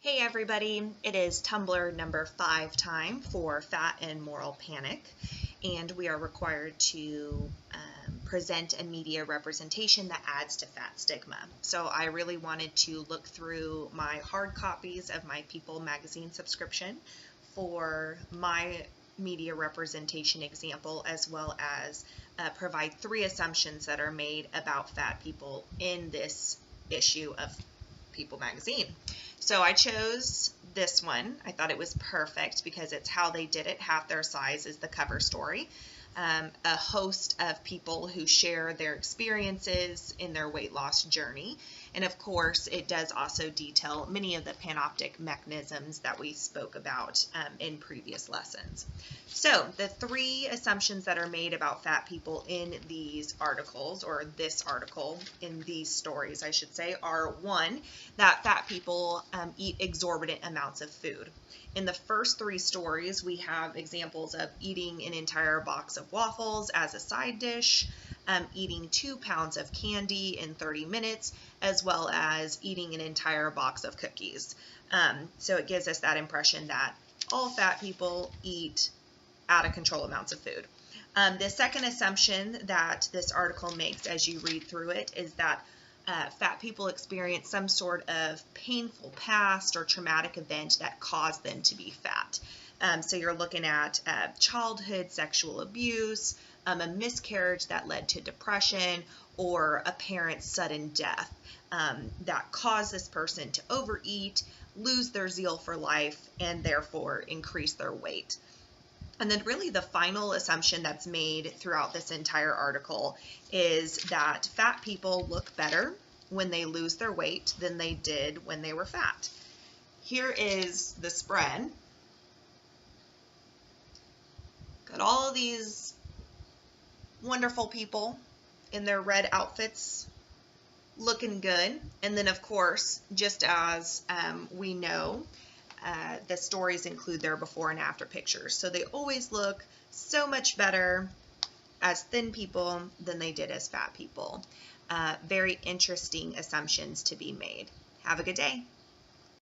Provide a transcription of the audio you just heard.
Hey everybody, it is Tumblr number 5 time for Fat and Moral Panic, and we are required to present a media representation that adds to fat stigma. So I really wanted to look through my hard copies of my People magazine subscription for my media representation example, as well as provide 3 assumptions that are made about fat people in this issue of People magazine. So I chose this one. I thought it was perfect because it's how they did it. Half their size is the cover story. A host of people who share their experiences in their weight loss journey. And of course, it does also detail many of the panoptic mechanisms that we spoke about in previous lessons. So the 3 assumptions that are made about fat people in these articles, or this article, in these stories, I should say, are 1, that fat people eat exorbitant amounts of food. In the first 3 stories, we have examples of eating an entire box of waffles as a side dish, eating 2 pounds of candy in 30 minutes, as well as eating an entire box of cookies. So it gives us that impression that all fat people eat out of control amounts of food. The second assumption that this article makes as you read through it is that fat people experience some sort of painful past or traumatic event that caused them to be fat. So you're looking at childhood sexual abuse, a miscarriage that led to depression, or a parent's sudden death that caused this person to overeat, lose their zeal for life, and therefore increase their weight. And then really the final assumption that's made throughout this entire article is that fat people look better when they lose their weight than they did when they were fat. Here is the spread. Got all of these wonderful people in their red outfits looking good. And then of course, just as we know, the stories include their before and after pictures. So they always look so much better as thin people than they did as fat people. Very interesting assumptions to be made. Have a good day.